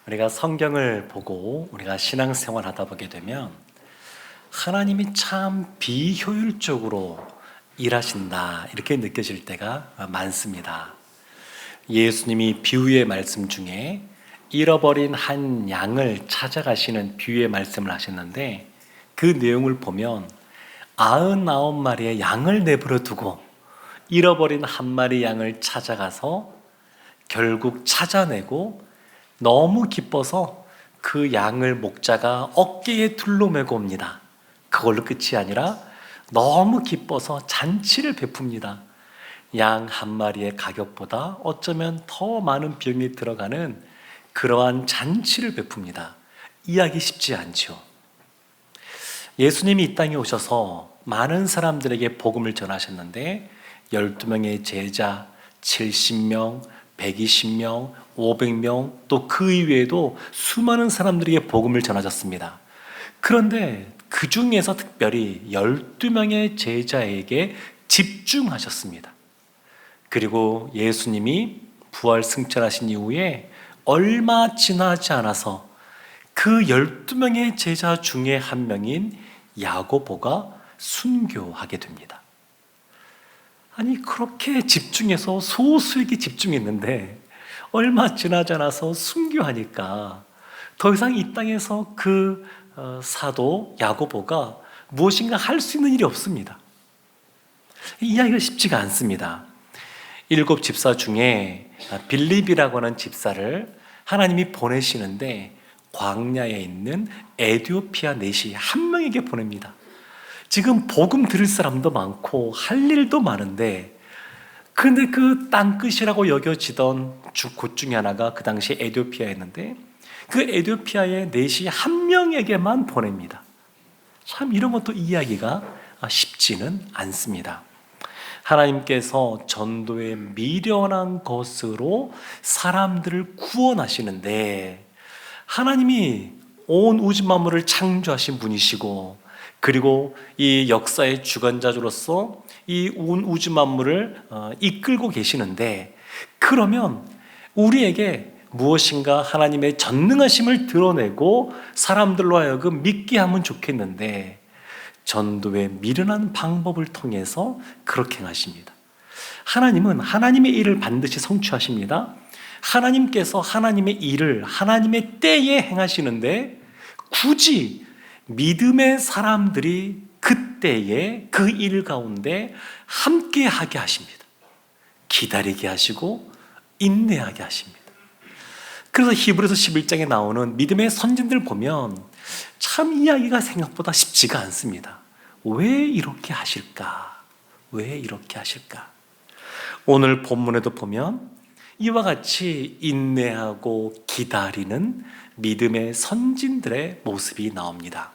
우리가 성경을 보고 우리가 신앙생활 하다 보게 되면 하나님이 참 비효율적으로 일하신다 이렇게 느껴질 때가 많습니다. 예수님이 비유의 말씀 중에 잃어버린 한 양을 찾아가시는 비유의 말씀을 하셨는데, 그 내용을 보면 99마리의 양을 내버려 두고 잃어버린 한 마리 양을 찾아가서 결국 찾아내고 너무 기뻐서 그 양을 목자가 어깨에 둘러매고 옵니다. 그걸로 끝이 아니라 너무 기뻐서 잔치를 베풉니다. 양 한 마리의 가격보다 어쩌면 더 많은 비용이 들어가는 그러한 잔치를 베풉니다. 이해하기 쉽지 않죠. 예수님이 이 땅에 오셔서 많은 사람들에게 복음을 전하셨는데 12명의 제자, 70명, 120명, 500명, 또 그 이외에도 수많은 사람들에게 복음을 전하셨습니다. 그런데 그 중에서 특별히 12명의 제자에게 집중하셨습니다. 그리고 예수님이 부활 승천하신 이후에 얼마 지나지 않아서 그 12명의 제자 중에 한 명인 야고보가 순교하게 됩니다. 아니, 그렇게 집중해서 소수에게 집중했는데 얼마 지나지 않아서 순교하니까 더 이상 이 땅에서 그 사도 야고보가 무엇인가 할 수 있는 일이 없습니다. 이야기가 쉽지가 않습니다. 7 집사 중에 빌립이라고 하는 집사를 하나님이 보내시는데 광야에 있는 에티오피아 내시 한 명에게 보냅니다. 지금 복음 들을 사람도 많고 할 일도 많은데, 그런데 그 땅끝이라고 여겨지던 곳 중에 하나가 그 당시 에티오피아였는데 그 에티오피아의 내시 한 명에게만 보냅니다. 참 이런 것도 이해하기가 쉽지는 않습니다. 하나님께서 전도에 미련한 것으로 사람들을 구원하시는데, 하나님이 온 우주 만물을 창조하신 분이시고 그리고 이 역사의 주관자로서 이 온 우주 만물을 이끌고 계시는데, 그러면 우리에게 무엇인가 하나님의 전능하심을 드러내고 사람들로 하여금 믿게 하면 좋겠는데 전도의 미련한 방법을 통해서 그렇게 행하십니다. 하나님은 하나님의 일을 반드시 성취하십니다. 하나님께서 하나님의 일을 하나님의 때에 행하시는데 굳이 믿음의 사람들이 그때에 그 일 가운데 함께 하게 하십니다. 기다리게 하시고 인내하게 하십니다. 그래서 히브리서 11장에 나오는 믿음의 선진들 보면 참 이야기가 생각보다 쉽지가 않습니다. 왜 이렇게 하실까? 왜 이렇게 하실까? 오늘 본문에도 보면 이와 같이 인내하고 기다리는 믿음의 선진들의 모습이 나옵니다.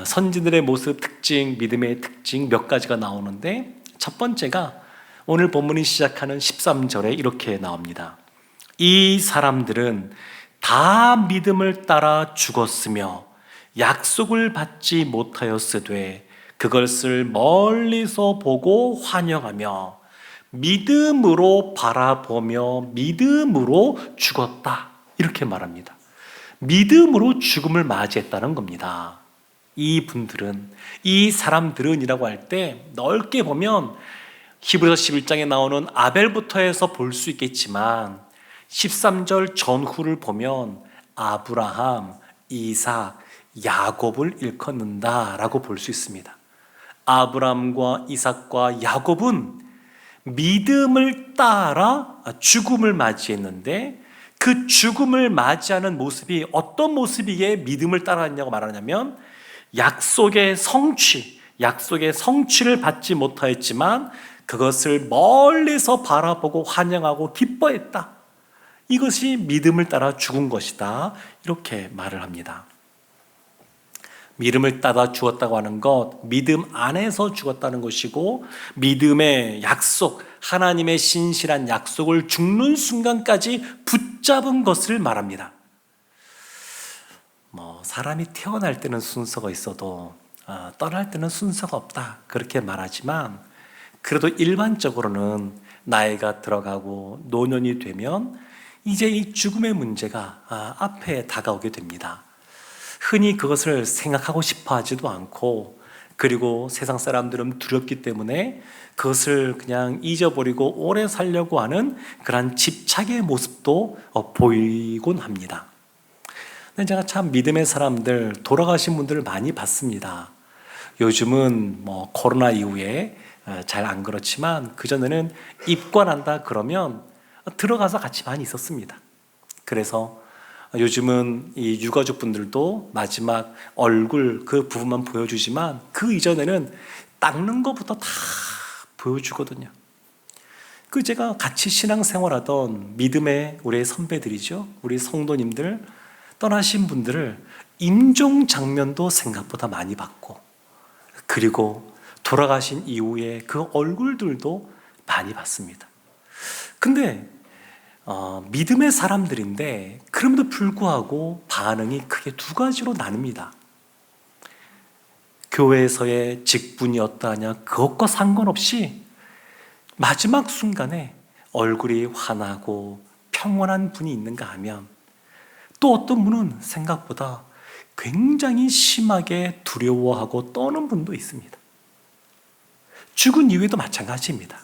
선진들의 모습, 특징, 믿음의 특징 몇 가지가 나오는데, 첫 번째가 오늘 본문이 시작하는 13절에 이렇게 나옵니다. 이 사람들은 다 믿음을 따라 죽었으며 약속을 받지 못하였으되 그것을 멀리서 보고 환영하며 믿음으로 바라보며 믿음으로 죽었다, 이렇게 말합니다. 믿음으로 죽음을 맞이했다는 겁니다. 이분들은, 이 사람들은 이라고 할 때 넓게 보면 히브리서 11장에 나오는 아벨부터 해서 볼 수 있겠지만 13절 전후를 보면 아브라함, 이삭, 야곱을 일컫는다라고 볼 수 있습니다. 아브라함과 이삭과 야곱은 믿음을 따라 죽음을 맞이했는데, 그 죽음을 맞이하는 모습이 어떤 모습이기에 믿음을 따라했냐고 말하냐면 약속의 성취를 받지 못하였지만 그것을 멀리서 바라보고 환영하고 기뻐했다. 이것이 믿음을 따라 죽은 것이다, 이렇게 말을 합니다. 믿음을 따라 죽었다고 하는 것, 믿음 안에서 죽었다는 것이고, 믿음의 약속, 하나님의 신실한 약속을 죽는 순간까지 붙잡은 것을 말합니다. 사람이 태어날 때는 순서가 있어도 떠날 때는 순서가 없다, 그렇게 말하지만 그래도 일반적으로는 나이가 들어가고 노년이 되면 이제 이 죽음의 문제가 앞에 다가오게 됩니다. 흔히 그것을 생각하고 싶어 하지도 않고, 그리고 세상 사람들은 두렵기 때문에 그것을 그냥 잊어버리고 오래 살려고 하는 그런 집착의 모습도 보이곤 합니다. 근데 제가 참 믿음의 사람들, 돌아가신 분들을 많이 봤습니다. 요즘은 뭐 코로나 이후에 잘 안 그렇지만, 그전에는 입관한다 그러면 들어가서 같이 많이 있었습니다. 그래서 요즘은 이 유가족 분들도 마지막 얼굴 그 부분만 보여주지만, 그 이전에는 닦는 것부터 다 보여주거든요. 그 제가 같이 신앙생활하던 믿음의 우리 선배들이죠, 우리 성도님들, 떠나신 분들을 임종 장면도 생각보다 많이 봤고, 그리고 돌아가신 이후에 그 얼굴들도 많이 봤습니다. 근데 믿음의 사람들인데 그럼에도 불구하고 반응이 크게 두 가지로 나뉩니다. 교회에서의 직분이 어떠하냐 그것과 상관없이 마지막 순간에 얼굴이 환하고 평온한 분이 있는가 하면, 또 어떤 분은 생각보다 굉장히 심하게 두려워하고 떠는 분도 있습니다. 죽은 이후에도 마찬가지입니다.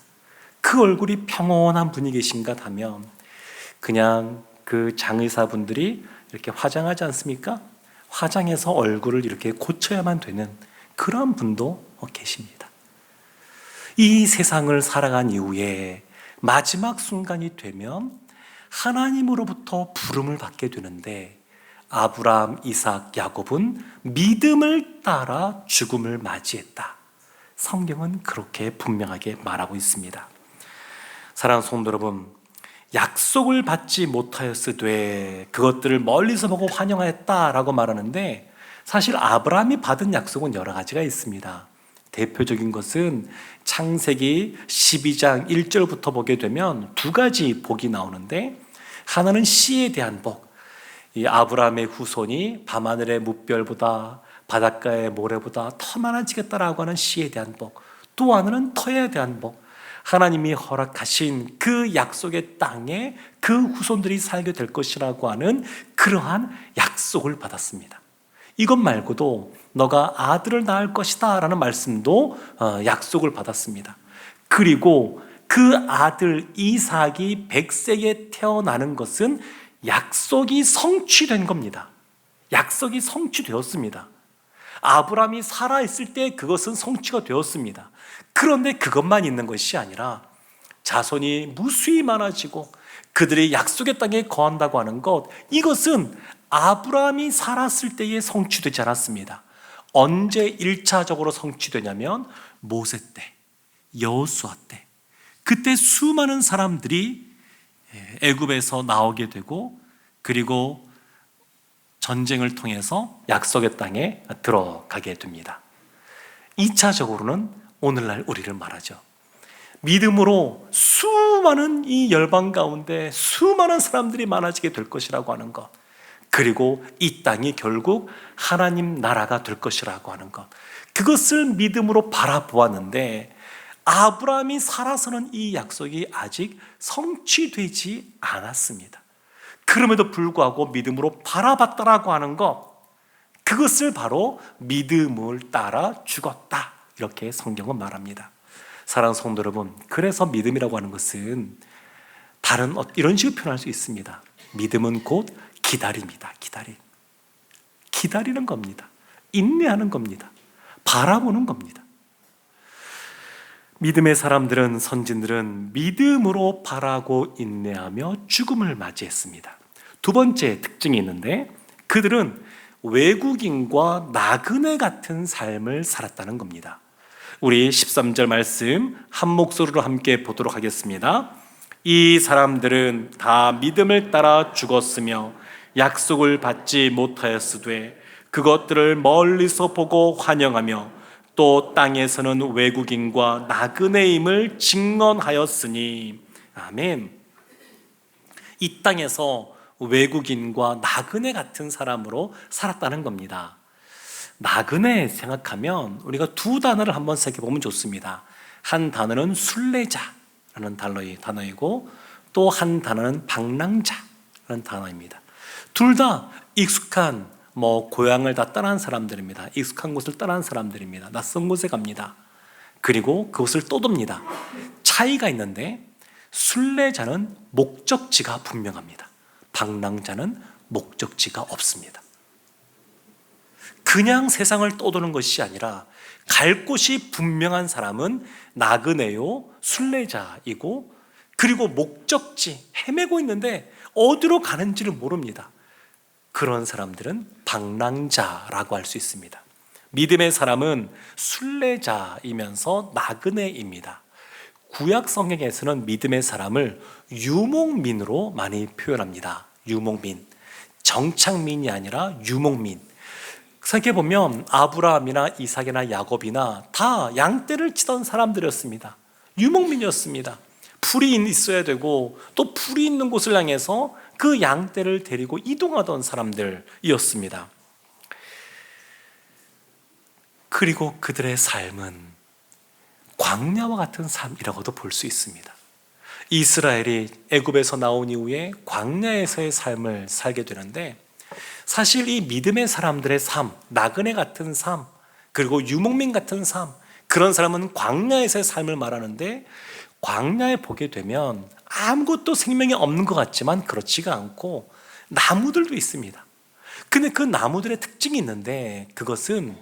그 얼굴이 평온한 분이 계신가 하면 그냥 그 장의사분들이 이렇게 화장하지 않습니까? 화장해서 얼굴을 이렇게 고쳐야만 되는 그런 분도 계십니다. 이 세상을 살아간 이후에 마지막 순간이 되면 하나님으로부터 부름을 받게 되는데, 아브라함, 이삭, 야곱은 믿음을 따라 죽음을 맞이했다. 성경은 그렇게 분명하게 말하고 있습니다. 사랑하는 성도 여러분, 약속을 받지 못하였으되 그것들을 멀리서 보고 환영하였다라고 말하는데, 사실 아브라함이 받은 약속은 여러 가지가 있습니다. 대표적인 것은 창세기 12장 1절부터 보게 되면 두 가지 복이 나오는데, 하나는 씨에 대한 복, 이 아브라함의 후손이 밤하늘의 무별보다 바닷가의 모래보다 더 많아지겠다라고 하는 씨에 대한 복, 또 하나는 터에 대한 복, 하나님이 허락하신 그 약속의 땅에 그 후손들이 살게 될 것이라고 하는 그러한 약속을 받았습니다. 이것 말고도 너가 아들을 낳을 것이다 라는 말씀도 약속을 받았습니다. 그리고 그 아들 이삭이 100세에 태어나는 것은 약속이 성취된 겁니다. 약속이 성취되었습니다. 아브라함이 살아있을 때 그것은 성취가 되었습니다. 그런데 그것만 있는 것이 아니라 자손이 무수히 많아지고 그들이 약속의 땅에 거한다고 하는 것, 이것은 아브라함이 살았을 때에 성취되지 않았습니다. 언제 1차적으로 성취되냐면 모세 때, 여호수아 때, 그때 수많은 사람들이 애굽에서 나오게 되고, 그리고 전쟁을 통해서 약속의 땅에 들어가게 됩니다. 2차적으로는 오늘날 우리를 말하죠. 믿음으로 수많은 이 열방 가운데 수많은 사람들이 많아지게 될 것이라고 하는 것, 그리고 이 땅이 결국 하나님 나라가 될 것이라고 하는 것, 그것을 믿음으로 바라보았는데, 아브라함이 살아서는 이 약속이 아직 성취되지 않았습니다. 그럼에도 불구하고 믿음으로 바라봤다라고 하는 것, 그것을 바로 믿음을 따라 죽었다, 이렇게 성경은 말합니다. 사랑하는 성도 여러분, 그래서 믿음이라고 하는 것은 다른 이런 식으로 표현할 수 있습니다. 믿음은 곧 기다림이다. 기다리는 겁니다. 인내하는 겁니다. 바라보는 겁니다. 믿음의 사람들은, 선진들은 믿음으로 바라고 인내하며 죽음을 맞이했습니다. 두 번째 특징이 있는데, 그들은 외국인과 나그네 같은 삶을 살았다는 겁니다. 우리 13절 말씀 한 목소리로 함께 보도록 하겠습니다. 이 사람들은 다 믿음을 따라 죽었으며 약속을 받지 못하였으되 그것들을 멀리서 보고 환영하며 또 땅에서는 외국인과 나그네임을 직언하였으니. 아멘. 이 땅에서 외국인과 나그네 같은 사람으로 살았다는 겁니다. 나그네 생각하면 우리가 두 단어를 한번 살펴보면 좋습니다. 한 단어는 순례자라는 단어이고, 또 한 단어는 방랑자, 단어입니다. 둘 다 익숙한 고향을 다 떠난 사람들입니다. 익숙한 곳을 떠난 사람들입니다. 낯선 곳에 갑니다. 그리고 그곳을 떠돕니다. 차이가 있는데 순례자는 목적지가 분명합니다. 방랑자는 목적지가 없습니다. 그냥 세상을 떠도는 것이 아니라 갈 곳이 분명한 사람은 나그네요, 순례자이고, 그리고 목적지 헤매고 있는데 어디로 가는지를 모릅니다. 그런 사람들은 방랑자라고 할 수 있습니다. 믿음의 사람은 순례자이면서 나그네입니다. 구약 성경에서는 믿음의 사람을 유목민으로 많이 표현합니다. 유목민, 정착민이 아니라 유목민. 생각해보면 아브라함이나 이삭이나 야곱이나 다 양떼를 치던 사람들이었습니다. 유목민이었습니다. 풀이 있어야 되고 또 풀이 있는 곳을 향해서 그 양떼를 데리고 이동하던 사람들이었습니다. 그리고 그들의 삶은 광야와 같은 삶이라고도 볼 수 있습니다. 이스라엘이 애굽에서 나온 이후에 광야에서의 삶을 살게 되는데, 사실 이 믿음의 사람들의 삶, 나그네 같은 삶, 그리고 유목민 같은 삶, 그런 사람은 광야에서의 삶을 말하는데, 광야에 보게 되면 아무것도 생명이 없는 것 같지만 그렇지가 않고 나무들도 있습니다. 근데 그 나무들의 특징이 있는데 그것은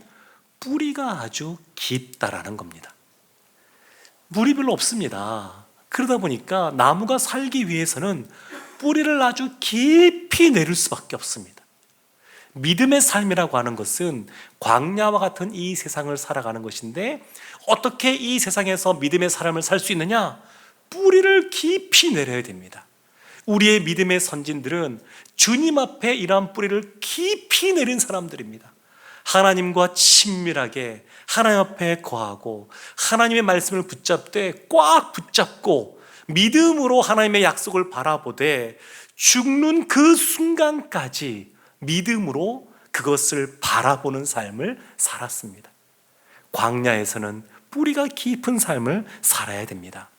뿌리가 아주 깊다라는 겁니다. 물이 별로 없습니다. 그러다 보니까 나무가 살기 위해서는 뿌리를 아주 깊이 내릴 수밖에 없습니다. 믿음의 삶이라고 하는 것은 광야와 같은 이 세상을 살아가는 것인데, 어떻게 이 세상에서 믿음의 삶을 살 수 있느냐? 뿌리를 깊이 내려야 됩니다. 우리의 믿음의 선진들은 주님 앞에 이러한 뿌리를 깊이 내린 사람들입니다. 하나님과 친밀하게 하나님 앞에 거하고 하나님의 말씀을 붙잡되 꽉 붙잡고 믿음으로 하나님의 약속을 바라보되 죽는 그 순간까지 믿음으로 그것을 바라보는 삶을 살았습니다. 광야에서는 뿌리가 깊은 삶을 살아야 됩니다.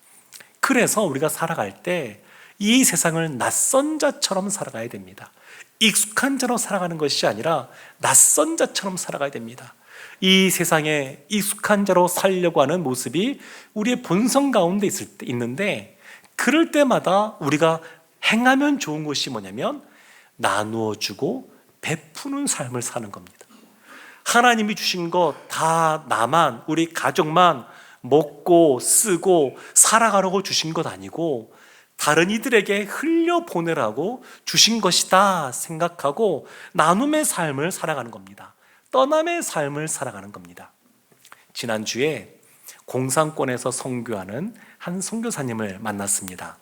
그래서 우리가 살아갈 때 이 세상을 낯선 자처럼 살아가야 됩니다. 익숙한 자로 살아가는 것이 아니라 낯선 자처럼 살아가야 됩니다. 이 세상에 익숙한 자로 살려고 하는 모습이 우리의 본성 가운데 있는데, 그럴 때마다 우리가 행하면 좋은 것이 뭐냐면 나누어 주고 베푸는 삶을 사는 겁니다. 하나님이 주신 것 다 나만, 우리 가족만 먹고 쓰고 살아가려고 주신 것 아니고 다른 이들에게 흘려보내라고 주신 것이다 생각하고 나눔의 삶을 살아가는 겁니다. 떠남의 삶을 살아가는 겁니다. 지난주에 공산권에서 선교하는 한 선교사님을 만났습니다.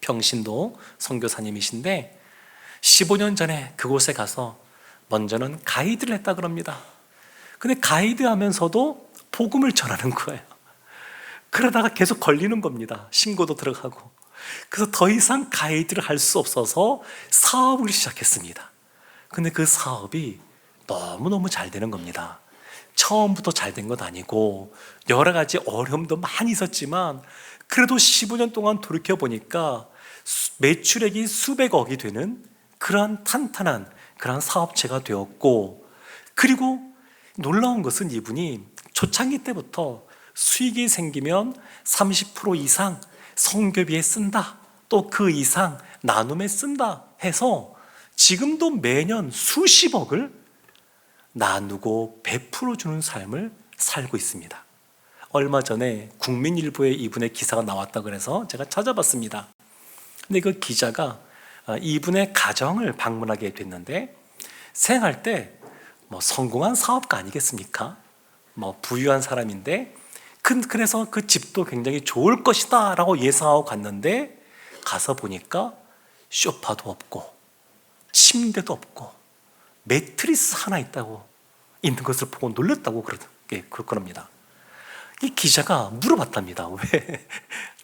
평신도 선교사님이신데 15년 전에 그곳에 가서 먼저는 가이드를 했다 그럽니다. 근데 가이드 하면서도 복음을 전하는 거예요. 그러다가 계속 걸리는 겁니다. 신고도 들어가고. 그래서 더 이상 가이드를 할 수 없어서 사업을 시작했습니다. 근데 그 사업이 너무너무 잘 되는 겁니다. 처음부터 잘 된 건 아니고 여러 가지 어려움도 많이 있었지만 그래도 15년 동안 돌이켜보니까 매출액이 수백억이 되는 그러한 탄탄한 그러한 사업체가 되었고, 그리고 놀라운 것은 이분이 초창기 때부터 수익이 생기면 30% 이상 선교비에 쓴다, 또 그 이상 나눔에 쓴다 해서 지금도 매년 수십억을 나누고 베풀어 주는 삶을 살고 있습니다. 얼마 전에 국민일보에 이분의 기사가 나왔다 그래서 제가 찾아봤습니다. 근데 그 기자가 이분의 가정을 방문하게 됐는데, 생각할 때 성공한 사업가 아니겠습니까? 부유한 사람인데, 그래서 그 집도 굉장히 좋을 것이다 라고 예상하고 갔는데, 가서 보니까 소파도 없고 침대도 없고 매트리스 하나 있는 것을 보고 놀랐다고 그럽니다. 이 기자가 물어봤답니다. 왜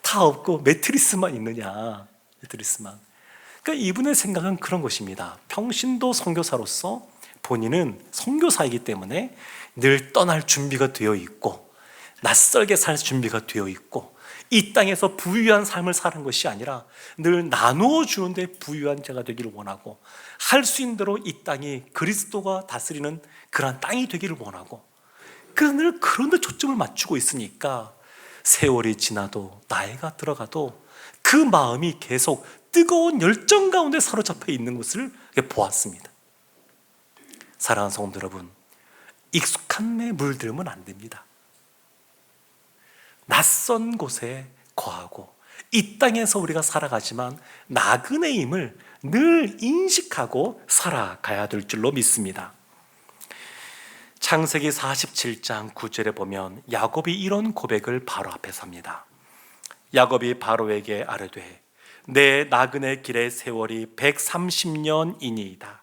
다 없고 매트리스만 있느냐. 매트리스만. 그러니까 이분의 생각은 그런 것입니다. 평신도 선교사로서 본인은 선교사이기 때문에 늘 떠날 준비가 되어 있고 낯설게 살 준비가 되어 있고 이 땅에서 부유한 삶을 사는 것이 아니라 늘 나누어 주는데 부유한 자가 되기를 원하고, 할 수 있는 대로 이 땅이 그리스도가 다스리는 그러한 땅이 되기를 원하고, 그래서 늘 그런 데 초점을 맞추고 있으니까 세월이 지나도 나이가 들어가도 그 마음이 계속 뜨거운 열정 가운데 사로잡혀 있는 것을 보았습니다. 사랑하는 성도 여러분, 익숙한 데 물들면 안 됩니다. 낯선 곳에 거하고 이 땅에서 우리가 살아가지만 나그네임을 늘 인식하고 살아가야 될 줄로 믿습니다. 창세기 47장 9절에 보면 야곱이 이런 고백을 바로 앞에서 합니다. 야곱이 바로에게 아뢰되 내 나그네 길의 세월이 130년이니이다.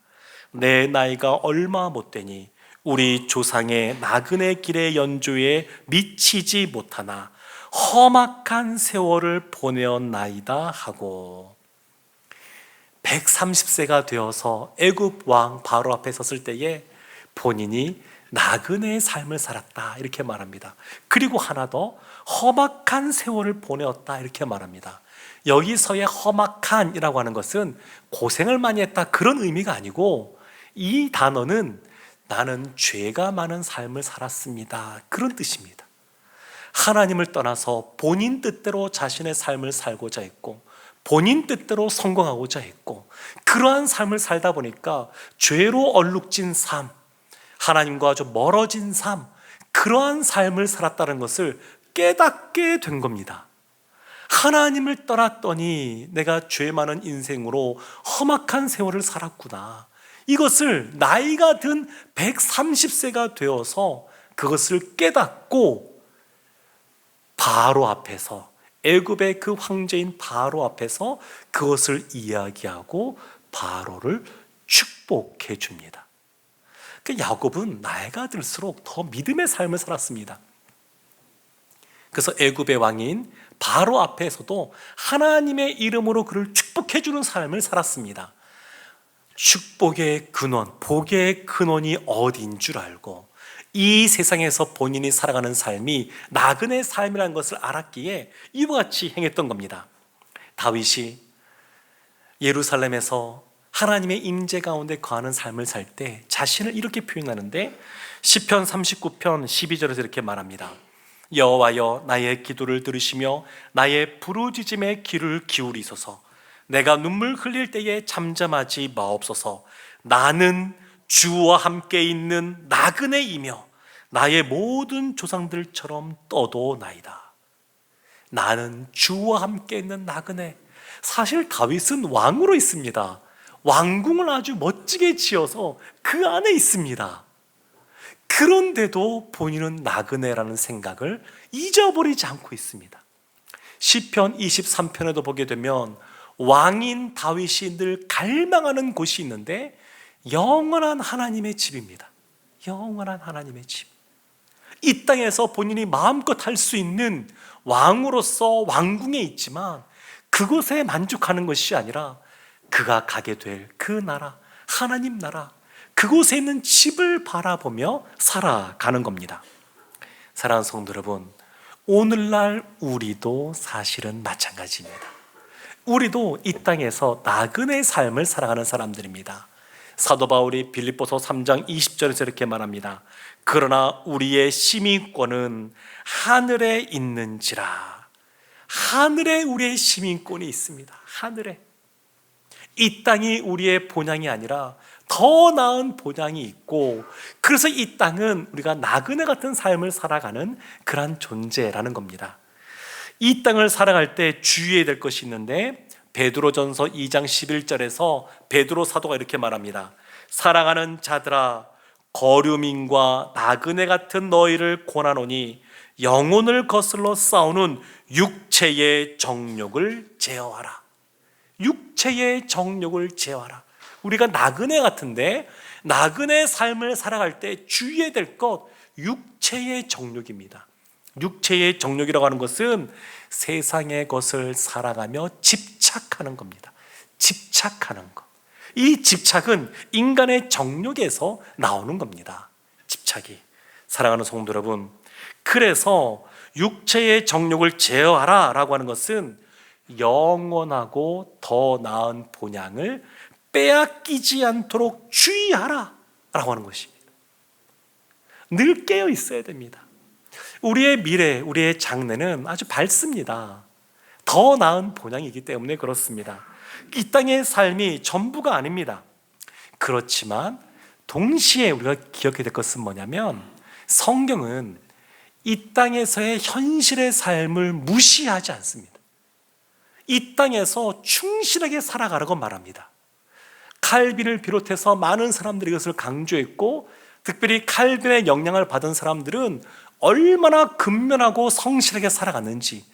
내 나이가 얼마 못되니 우리 조상의 나그네 길의 연조에 미치지 못하나 험악한 세월을 보내었나이다 하고, 130세가 되어서 애굽 왕 바로 앞에 섰을 때에 본인이 나그네의 삶을 살았다 이렇게 말합니다. 그리고 하나 더, 험악한 세월을 보내었다 이렇게 말합니다. 여기서의 험악한이라고 하는 것은 고생을 많이 했다 그런 의미가 아니고, 이 단어는 나는 죄가 많은 삶을 살았습니다 그런 뜻입니다. 하나님을 떠나서 본인 뜻대로 자신의 삶을 살고자 했고, 본인 뜻대로 성공하고자 했고, 그러한 삶을 살다 보니까 죄로 얼룩진 삶, 하나님과 아주 멀어진 삶, 그러한 삶을 살았다는 것을 깨닫게 된 겁니다. 하나님을 떠났더니 내가 죄 많은 인생으로 험악한 세월을 살았구나, 이것을 나이가 든 130세가 되어서 그것을 깨닫고 바로 앞에서, 애굽의 그 황제인 바로 앞에서 그것을 이야기하고 바로를 축복해 줍니다. 야곱은 나이가 들수록 더 믿음의 삶을 살았습니다. 그래서 애굽의 왕인 바로 앞에서도 하나님의 이름으로 그를 축복해 주는 삶을 살았습니다. 축복의 근원, 복의 근원이 어디인 줄 알고 이 세상에서 본인이 살아가는 삶이 나그네 삶이라는 것을 알았기에 이와 같이 행했던 겁니다. 다윗이 예루살렘에서 하나님의 임재 가운데 거하는 삶을 살 때 자신을 이렇게 표현하는데, 시편 39편 12절에서 이렇게 말합니다. 여호와여 나의 기도를 들으시며 나의 부르짖음에 귀를 기울이소서. 내가 눈물 흘릴 때에 잠잠하지 마옵소서. 나는 주와 함께 있는 나그네이며 나의 모든 조상들처럼 떠도나이다. 나는 주와 함께 있는 나그네. 사실 다윗은 왕으로 있습니다. 왕궁을 아주 멋지게 지어서 그 안에 있습니다. 그런데도 본인은 나그네라는 생각을 잊어버리지 않고 있습니다. 시편 23편에도 보게 되면 왕인 다윗이 늘 갈망하는 곳이 있는데 영원한 하나님의 집입니다. 영원한 하나님의 집. 이 땅에서 본인이 마음껏 할 수 있는 왕으로서 왕궁에 있지만 그곳에 만족하는 것이 아니라 그가 가게 될 그 나라, 하나님 나라, 그곳에 있는 집을 바라보며 살아가는 겁니다. 사랑하는 성도 여러분, 오늘날 우리도 사실은 마찬가지입니다. 우리도 이 땅에서 나그네 삶을 살아가는 사람들입니다. 사도 바울이 빌립보서 3장 20절에서 이렇게 말합니다. 그러나 우리의 시민권은 하늘에 있는지라. 하늘에 우리의 시민권이 있습니다. 하늘에. 이 땅이 우리의 본향이 아니라 더 나은 본향이 있고, 그래서 이 땅은 우리가 나그네 같은 삶을 살아가는 그러한 존재라는 겁니다. 이 땅을 살아갈 때 주의해야 될 것이 있는데, 베드로전서 2장 11절에서 베드로 사도가 이렇게 말합니다. 사랑하는 자들아, 거류민과 나그네 같은 너희를 권하노니 영혼을 거슬러 싸우는 육체의 정욕을 제어하라. 육체의 정욕을 제어하라. 우리가 나그네 같은데, 나그네 삶을 살아갈 때 주의해야 될 것, 육체의 정욕입니다. 육체의 정욕이라고 하는 것은 세상의 것을 살아가며 집착하는 겁니다. 집착하는 것. 이 집착은 인간의 정욕에서 나오는 겁니다. 집착이. 사랑하는 성도 여러분, 그래서 육체의 정욕을 제어하라 라고 하는 것은 영원하고 더 나은 본향을 빼앗기지 않도록 주의하라 라고 하는 것입니다. 늘 깨어 있어야 됩니다. 우리의 미래, 우리의 장래는 아주 밝습니다. 더 나은 본향이기 때문에 그렇습니다. 이 땅의 삶이 전부가 아닙니다. 그렇지만 동시에 우리가 기억해야 될 것은 뭐냐면, 성경은 이 땅에서의 현실의 삶을 무시하지 않습니다. 이 땅에서 충실하게 살아가라고 말합니다. 칼빈을 비롯해서 많은 사람들이 이것을 강조했고, 특별히 칼빈의 영향을 받은 사람들은 얼마나 근면하고 성실하게 살아갔는지,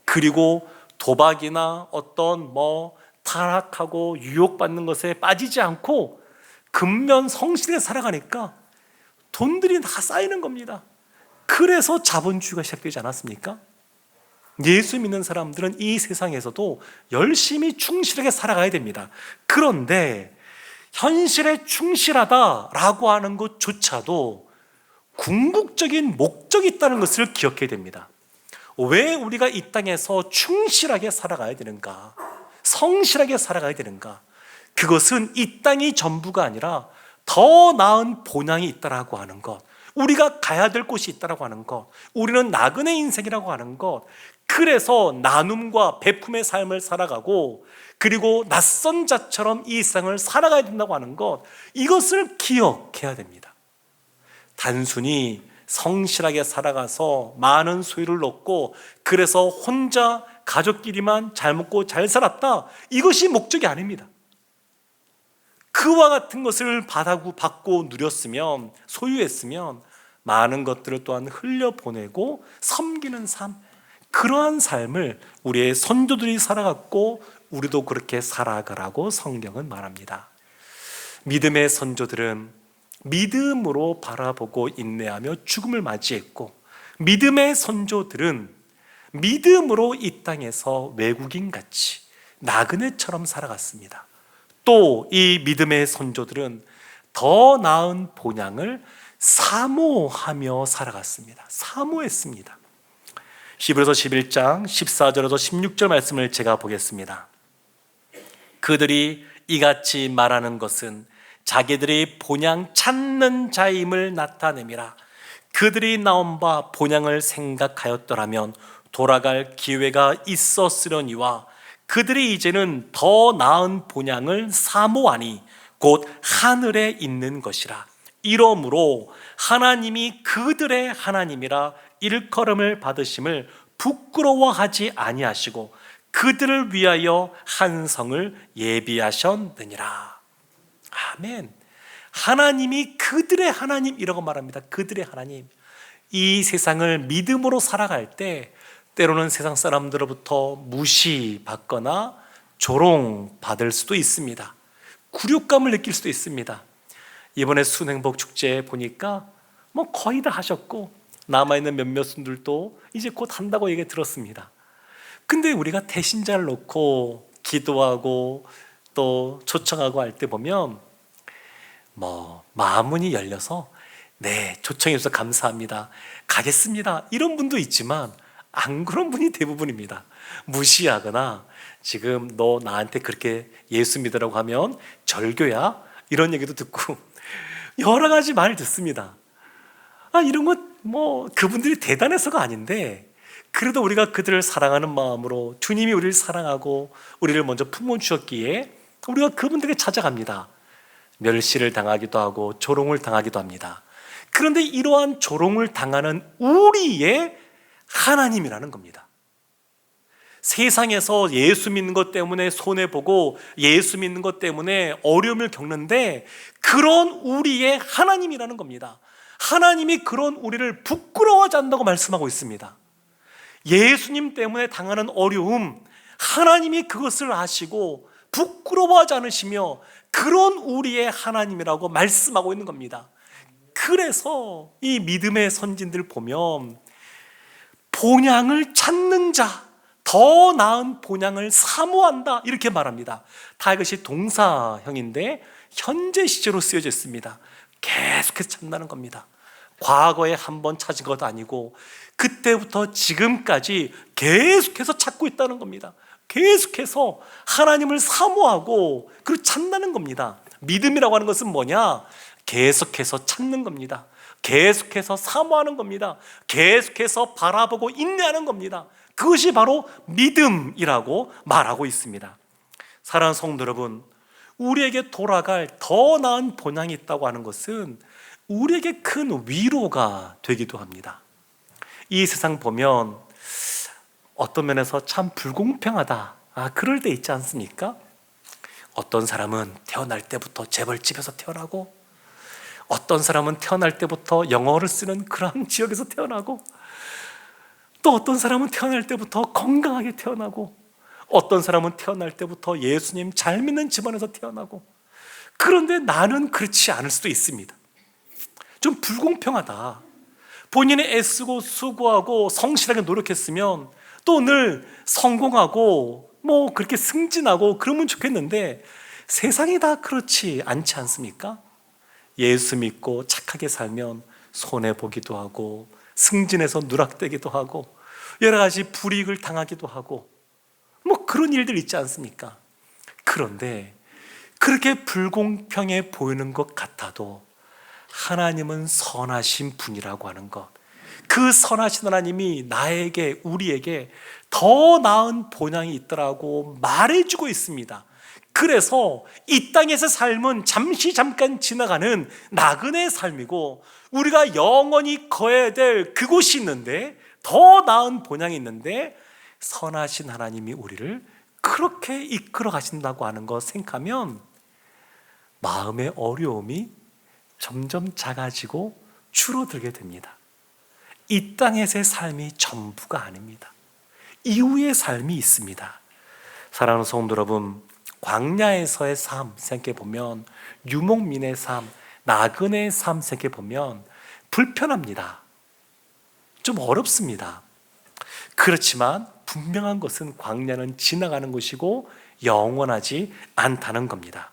그리고 도박이나 어떤 타락하고 유혹받는 것에 빠지지 않고 근면 성실하게 살아가니까 돈들이 다 쌓이는 겁니다. 그래서 자본주의가 시작되지 않았습니까? 예수 믿는 사람들은 이 세상에서도 열심히 충실하게 살아가야 됩니다. 그런데 현실에 충실하다라고 하는 것조차도 궁극적인 목적이 있다는 것을 기억해야 됩니다. 왜 우리가 이 땅에서 충실하게 살아가야 되는가? 성실하게 살아가야 되는가? 그것은 이 땅이 전부가 아니라 더 나은 본향이 있다라고 하는 것, 우리가 가야 될 곳이 있다라고 하는 것, 우리는 나그네 인생이라고 하는 것, 그래서 나눔과 베품의 삶을 살아가고, 그리고 낯선 자처럼 이 세상을 살아가야 된다고 하는 것, 이것을 기억해야 됩니다. 단순히 성실하게 살아가서 많은 소유를 얻고 그래서 혼자 가족끼리만 잘 먹고 잘 살았다, 이것이 목적이 아닙니다. 그와 같은 것을 받고 누렸으면, 소유했으면 많은 것들을 또한 흘려보내고 섬기는 삶, 그러한 삶을 우리의 선조들이 살아갔고 우리도 그렇게 살아가라고 성경은 말합니다. 믿음의 선조들은 믿음으로 바라보고 인내하며 죽음을 맞이했고, 믿음의 선조들은 믿음으로 이 땅에서 외국인같이 나그네처럼 살아갔습니다. 또 이 믿음의 선조들은 더 나은 본향을 사모하며 살아갔습니다. 사모했습니다. 히브리서 11장 14절에서 16절 말씀을 제가 보겠습니다. 그들이 이같이 말하는 것은 자기들이 본향 찾는 자임을 나타내미라. 그들이 나온 바 본향을 생각하였더라면 돌아갈 기회가 있었으려니와 그들이 이제는 더 나은 본향을 사모하니 곧 하늘에 있는 것이라. 이러므로 하나님이 그들의 하나님이라 일컬음을 받으심을 부끄러워하지 아니하시고 그들을 위하여 한 성을 예비하셨느니라. 아멘. 하나님이 그들의 하나님이라고 말합니다. 그들의 하나님. 이 세상을 믿음으로 살아갈 때 때로는 세상 사람들로부터 무시받거나 조롱받을 수도 있습니다. 굴욕감을 느낄 수도 있습니다. 이번에 순행복 축제에 보니까 거의 다 하셨고 남아있는 몇몇 분들도 이제 곧 한다고 얘기 들었습니다. 근데 우리가 대신자를 놓고 기도하고 또 초청하고 할 때 보면 마음문이 열려서 네, 초청해 주셔서 감사합니다, 가겠습니다, 이런 분도 있지만 안 그런 분이 대부분입니다. 무시하거나 지금 너 나한테 그렇게 예수 믿으라고 하면 절교야, 이런 얘기도 듣고 여러 가지 말을 듣습니다. 이런 것 그분들이 대단해서가 아닌데, 그래도 우리가 그들을 사랑하는 마음으로 주님이 우리를 사랑하고 우리를 먼저 품어주셨기에 우리가 그분들에게 찾아갑니다. 멸시를 당하기도 하고 조롱을 당하기도 합니다. 그런데 이러한 조롱을 당하는 우리의 하나님이라는 겁니다. 세상에서 예수 믿는 것 때문에 손해보고 예수 믿는 것 때문에 어려움을 겪는데 그런 우리의 하나님이라는 겁니다. 하나님이 그런 우리를 부끄러워하지 않는다고 말씀하고 있습니다. 예수님 때문에 당하는 어려움, 하나님이 그것을 아시고 부끄러워하지 않으시며 그런 우리의 하나님이라고 말씀하고 있는 겁니다. 그래서 이 믿음의 선진들 보면 본향을 찾는 자, 더 나은 본향을 사모한다, 이렇게 말합니다. 다 이것이 동사형인데 현재 시제로 쓰여져 있습니다. 계속해서 찾는다는 겁니다. 과거에 한 번 찾은 것 아니고 그때부터 지금까지 계속해서 찾고 있다는 겁니다. 계속해서 하나님을 사모하고 그리고 찾는 겁니다. 믿음이라고 하는 것은 뭐냐? 계속해서 찾는 겁니다. 계속해서 사모하는 겁니다. 계속해서 바라보고 인내하는 겁니다. 그것이 바로 믿음이라고 말하고 있습니다. 사랑하는 성도 여러분, 우리에게 돌아갈 더 나은 본향이 있다고 하는 것은 우리에게 큰 위로가 되기도 합니다. 이 세상 보면 어떤 면에서 참 불공평하다, 그럴 때 있지 않습니까? 어떤 사람은 태어날 때부터 재벌집에서 태어나고, 어떤 사람은 태어날 때부터 영어를 쓰는 그런 지역에서 태어나고, 또 어떤 사람은 태어날 때부터 건강하게 태어나고, 어떤 사람은 태어날 때부터 예수님 잘 믿는 집안에서 태어나고, 그런데 나는 그렇지 않을 수도 있습니다. 좀 불공평하다. 본인이 애쓰고 수고하고 성실하게 노력했으면 또 늘 성공하고 그렇게 승진하고 그러면 좋겠는데 세상이 다 그렇지 않지 않습니까? 예수 믿고 착하게 살면 손해보기도 하고 승진해서 누락되기도 하고 여러 가지 불이익을 당하기도 하고 그런 일들 있지 않습니까? 그런데 그렇게 불공평해 보이는 것 같아도 하나님은 선하신 분이라고 하는 것, 그 선하신 하나님이 나에게, 우리에게 더 나은 본향이 있더라고 말해주고 있습니다. 그래서 이 땅에서 삶은 잠깐 지나가는 나그네의 삶이고 우리가 영원히 거해야 될 그곳이 있는데, 더 나은 본향이 있는데 선하신 하나님이 우리를 그렇게 이끌어 가신다고 하는 것 생각하면 마음의 어려움이 점점 작아지고 줄어들게 됩니다. 이 땅에서의 삶이 전부가 아닙니다. 이후의 삶이 있습니다. 사랑하는 성도 여러분, 광야에서의 삶 생각해보면, 유목민의 삶, 나그네의 삶 생각해보면 불편합니다. 좀 어렵습니다. 그렇지만 분명한 것은 광야는 지나가는 것이고 영원하지 않다는 겁니다.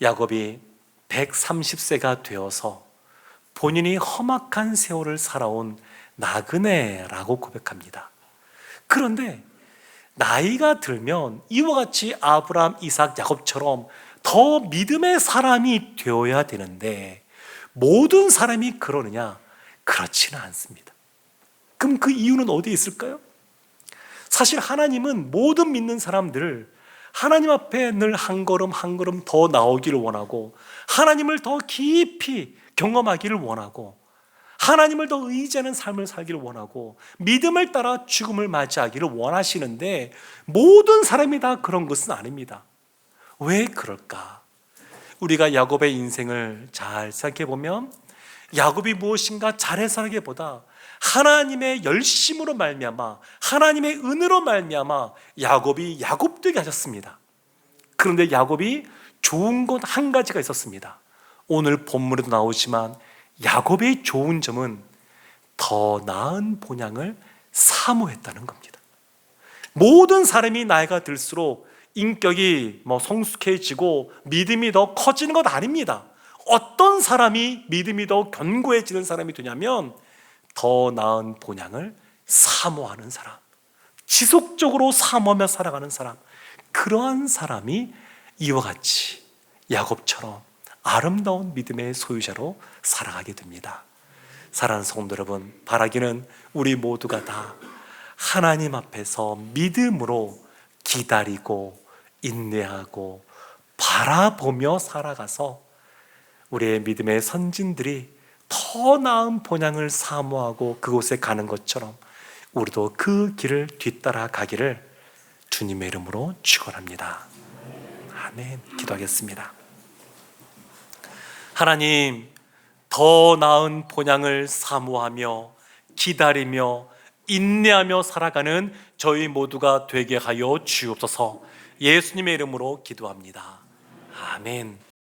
야곱이 130세가 되어서 본인이 험악한 세월을 살아온 나그네라고 고백합니다. 그런데 나이가 들면 이와 같이 아브라함, 이삭, 야곱처럼 더 믿음의 사람이 되어야 되는데 모든 사람이 그러느냐? 그렇지는 않습니다. 그럼 그 이유는 어디에 있을까요? 사실 하나님은 모든 믿는 사람들을 하나님 앞에 늘 한 걸음 한 걸음 더 나오기를 원하고, 하나님을 더 깊이 경험하기를 원하고, 하나님을 더 의지하는 삶을 살기를 원하고, 믿음을 따라 죽음을 맞이하기를 원하시는데 모든 사람이 다 그런 것은 아닙니다. 왜 그럴까? 우리가 야곱의 인생을 잘 생각해 보면 야곱이 무엇인가 잘해서 하기보다 하나님의 열심으로 말미암아, 하나님의 은혜로 말미암아 야곱이 야곱되게 하셨습니다. 그런데 야곱이 좋은 것 한 가지가 있었습니다. 오늘 본문에도 나오지만 야곱의 좋은 점은 더 나은 본향을 사모했다는 겁니다. 모든 사람이 나이가 들수록 인격이 성숙해지고 믿음이 더 커지는 것 아닙니다. 어떤 사람이 믿음이 더 견고해지는 사람이 되냐면 더 나은 본향을 사모하는 사람, 지속적으로 사모하며 살아가는 사람, 그러한 사람이 이와 같이 야곱처럼 아름다운 믿음의 소유자로 살아가게 됩니다. 사랑하는 성도 여러분, 바라기는 우리 모두가 다 하나님 앞에서 믿음으로 기다리고 인내하고 바라보며 살아가서 우리의 믿음의 선진들이 더 나은 본향을 사모하고 그곳에 가는 것처럼 우리도 그 길을 뒤따라 가기를 주님의 이름으로 축원합니다. 아멘. 기도하겠습니다. 하나님, 더 나은 본향을 사모하며 기다리며 인내하며 살아가는 저희 모두가 되게 하여 주옵소서. 예수님의 이름으로 기도합니다. 아멘.